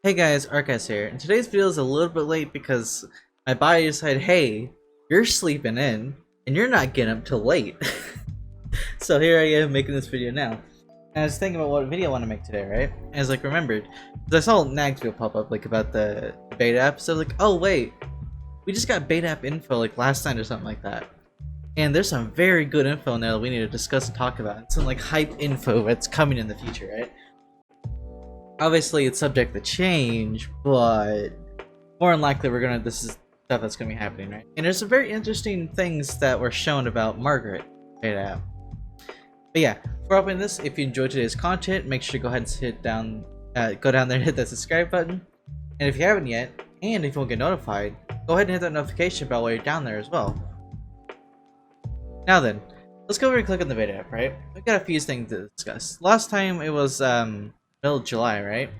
Hey guys, ArkhIce here, and today's video is a little bit late because my body decided, hey, you're sleeping in, and you're not getting up till late. So here I am making this video now. And I was thinking about what video I want to make today, right? And I was like, remembered, because I saw Nag's video pop up, like, about the beta app, so I was like, oh wait, we just got beta app info, like, last night or something like that. And there's some very good info now that we need to discuss and talk about. Some, like, hype info that's coming in the future, right? Obviously, it's subject to change, but more than likely, this is stuff that's gonna be happening, right? And there's some very interesting things that were shown about Margaret beta app. But yeah, before opening this, if you enjoyed today's content, make sure to go ahead and go down there and hit that subscribe button. And if you haven't yet, and if you want to get notified, go ahead and hit that notification bell while you're down there as well. Now then, let's go over and click on the beta app, right? We've got a few things to discuss. Last time it was middle of July, right?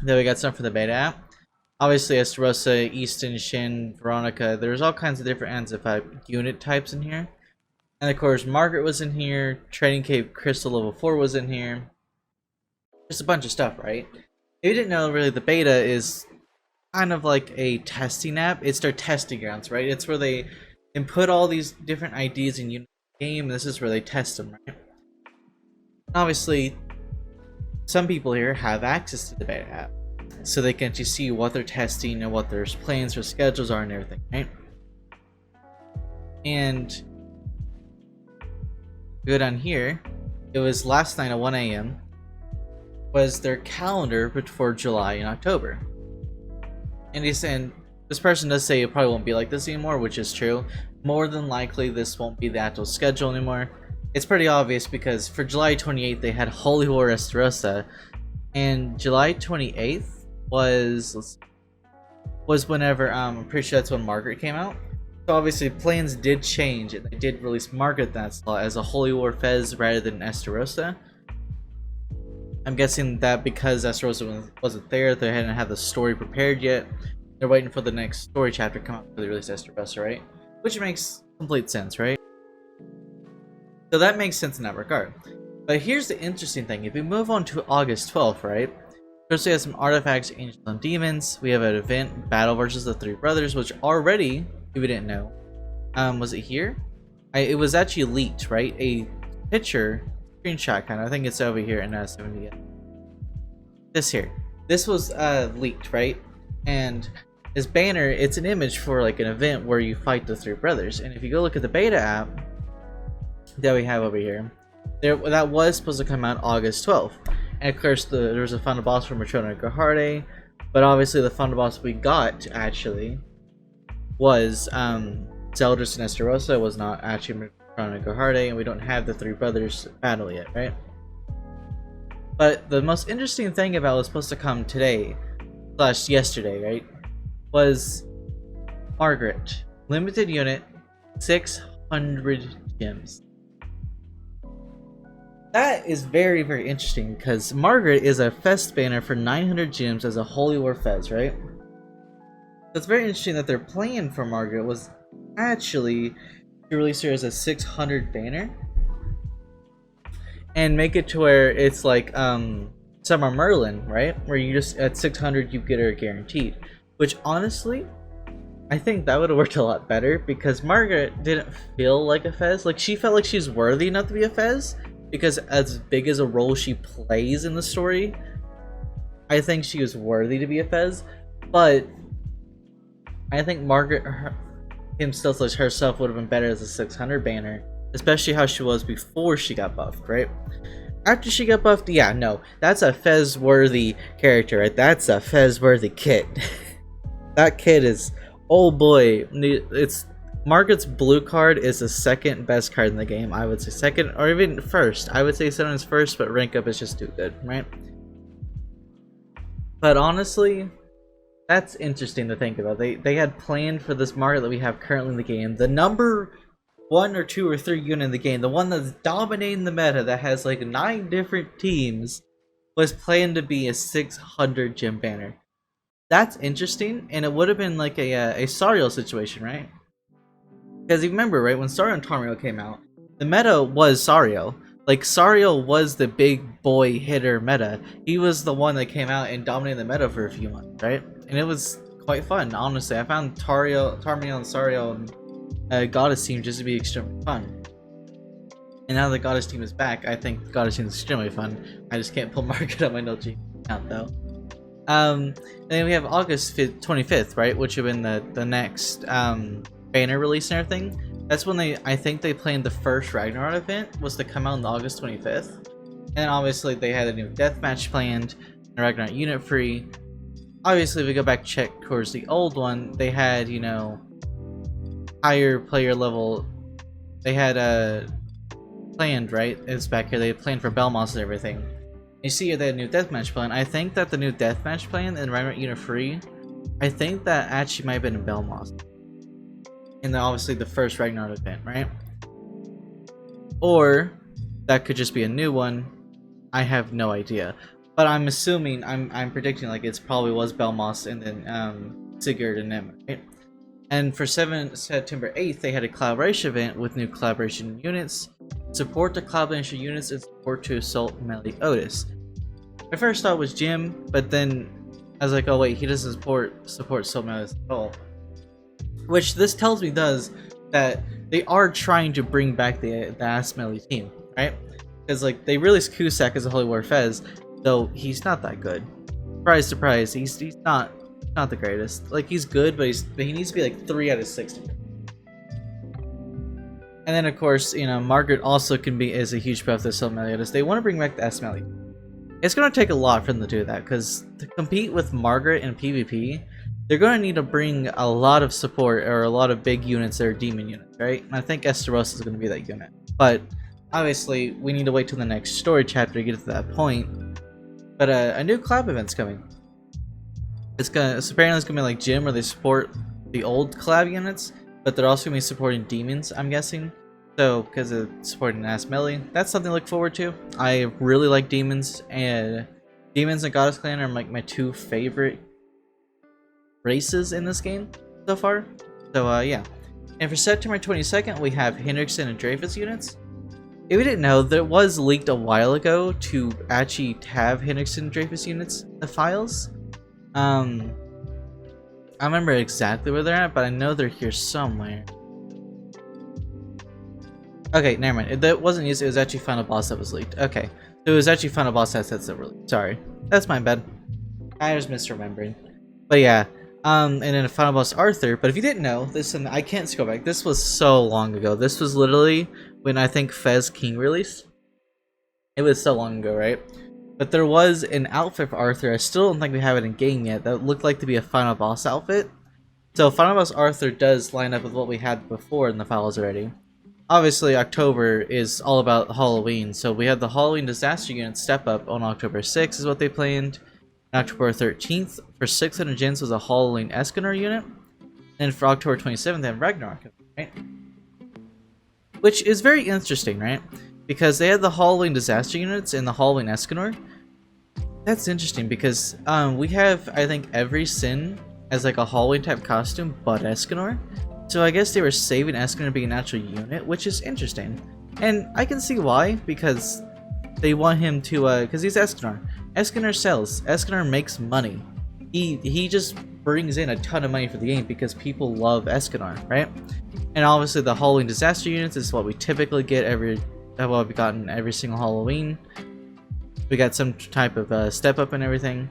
Then we got some for the beta app. Obviously, Estarossa, Easton, Shin, Veronica. There's all kinds of different ends of unit types in here. And of course, Margaret was in here. Trading Cave Crystal Level 4 was in here. Just a bunch of stuff, right? If you didn't know, really, the beta is kind of like a testing app. It's their testing grounds, right? It's where they input all these different ideas in unit game. This is where they test them, right? Obviously, some people here have access to the beta app, so they can actually see what they're testing and what their plans or schedules are and everything, right? And go down here, it was last night at 1 AM, was their calendar for July and October. And he's saying, this person does say it probably won't be like this anymore, which is true. More than likely, this won't be the actual schedule anymore. It's pretty obvious because for July 28th they had Holy War Estarossa, and July 28th was whenever I'm pretty sure that's when Margaret came out. So obviously plans did change, and they did release Margaret that slot as a Holy War Fez rather than Estarossa. I'm guessing that because Estarossa wasn't there, they hadn't had the story prepared yet. They're waiting for the next story chapter to come out before they release Estarossa, right? Which makes complete sense, right? So that makes sense in that regard. But here's the interesting thing. If we move on to August 12th, right? First we have some artifacts, angels and demons. We have an event, Battle versus the Three Brothers, which already, if we didn't know, was it here? It was actually leaked, right? A picture, screenshot kind of. I think it's over here in 70. This here. This was leaked, right? And this banner, it's an image for like an event where you fight the Three Brothers. And if you go look at the beta app that we have over here, that was supposed to come out August 12th, and of course there was a final boss for Matrona Gaharde, but obviously the final boss we got actually was Zeldris and Estarossa. It was not actually Matrona Gaharde, and we don't have the Three Brothers battle yet, right? But the most interesting thing about what was supposed to come today / yesterday, right, was Margaret limited unit, 600 gems. That is very, very interesting because Margaret is a Fest banner for 900 gems as a Holy War Fez, right? So it's very interesting that their plan for Margaret was actually to release her as a 600 banner and make it to where it's like Summer Merlin, right? Where you just at 600 you get her guaranteed. Which honestly, I think that would have worked a lot better because Margaret didn't feel like a Fez. Like she felt like she's worthy enough to be a Fez, because as big as a role she plays in the story, I think she was worthy to be a Fez. But I think Margaret herself would have been better as a 600 banner, especially how she was before she got buffed, right? After she got buffed, yeah, no, that's a Fez worthy character, right? That's a Fez worthy kid. That kid is, oh boy, it's Margaret's blue card is the second best card in the game. I would say second, or even first. I would say sometimes first, but rank up is just too good, right? But honestly, that's interesting to think about. They had planned for this Margaret that we have currently in the game, the number 1 or 2 or 3 unit in the game, the one that's dominating the meta, that has like 9 different teams, was planned to be a 600 gem banner. That's interesting, and it would have been like a Sariel situation, right? Because you remember, right, when Sariel and Tamriel came out, the meta was Sariel. Like, Sariel was the big boy hitter meta. He was the one that came out and dominated the meta for a few months, right? And it was quite fun, honestly. I found Tarmiel and Sariel and Goddess team just to be extremely fun. And now the Goddess team is back, I think the Goddess team is extremely fun. I just can't pull Market on my no-G account though. And then we have August 25th, right? Which would have been the next banner release and everything. That's when I think they planned the first Ragnarok event was to come out on August 25th. And obviously they had a new deathmatch planned, and Ragnarok unit free. Obviously, if we go back check towards the old one, they had, you know, higher player level. They had planned, right? It's back here. They had planned for Belmos and everything. You see here they had a new deathmatch plan. I think that the new deathmatch plan in Ragnarok unit free, I think that actually might have been in Belmos. And then obviously the first Ragnarok event, right? Or that could just be a new one. I have no idea. But I'm assuming, I'm predicting like it's probably was Belmos and then Sigurd and them, right? And for September 8th, they had a collaboration event with new collaboration units, support to collaboration units, and support to assault melee Otis. My first thought was Jim, but then I was like, oh wait, he doesn't support assault melee at all. Which this tells me does that they are trying to bring back the ass melee team, right? Because like they released Cusack as a Holy War Fez, though he's not that good. Surprise, surprise, he's not the greatest. Like he's good, but he needs to be like 3 out of 60. And then of course, you know, Margaret also is a huge buff to assault melee. They want to bring back the ass melee. It's gonna take a lot for them to do that, because to compete with Margaret in PvP, they're going to need to bring a lot of support or a lot of big units that are demon units, right? And I think Esteros is going to be that unit. But obviously, we need to wait till the next story chapter to get to that point. But a new collab event's coming. Apparently it's going to be like Jim, where they support the old collab units, but they're also going to be supporting demons, I'm guessing. So, because of supporting ass melee, that's something to look forward to. I really like demons, and Goddess Clan are like my 2 favorite races in this game so far. So yeah. And for September 22nd, we have Hendrickson and Dreyfus units. If we didn't know, there was leaked a while ago to actually have Hendrickson and Dreyfus units in the files. I remember exactly where they're at, but I know they're here somewhere. Okay, never mind. That wasn't used, it was actually Final Boss that was leaked. Okay. So it was actually Final Boss assets that were leaked. Sorry. That's my bad. I was misremembering. But yeah. And then a Final Boss Arthur. But if you didn't know, I can't scroll back. This was so long ago. This was literally when I think Fez King released. It was so long ago, right? But there was an outfit for Arthur. I still don't think we have it in game yet. That looked like to be a Final Boss outfit. So Final Boss Arthur does line up with what we had before in the files already. Obviously, October is all about Halloween. So we have the Halloween Disaster Unit step up on October 6th is what they planned. October 13th for 600 gens was a Halloween Escanor unit, and for October 27th they have Ragnarok, right? Which is very interesting, right? Because they had the Halloween Disaster units and the Halloween Escanor. That's interesting because we have, I think, every sin as like a Halloween type costume but Escanor. So I guess they were saving Escanor being an actual unit, which is interesting. And I can see why, because they want him to, because he's Escanor. Escanor sells. Escanor makes money. He just brings in a ton of money for the game because people love Escanor, right? And obviously the Halloween Disaster units is what we typically get what we've gotten every single Halloween. We got some type of step up and everything.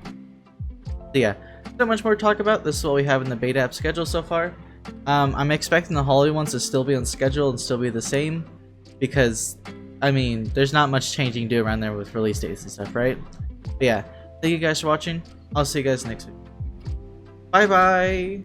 So yeah, not much more to talk about. This is what we have in the beta app schedule so far. I'm expecting the Halloween ones to still be on schedule and still be the same, because I mean there's not much changing to do around there with release dates and stuff, right? But yeah, thank you guys for watching. I'll see you guys next week. Bye bye!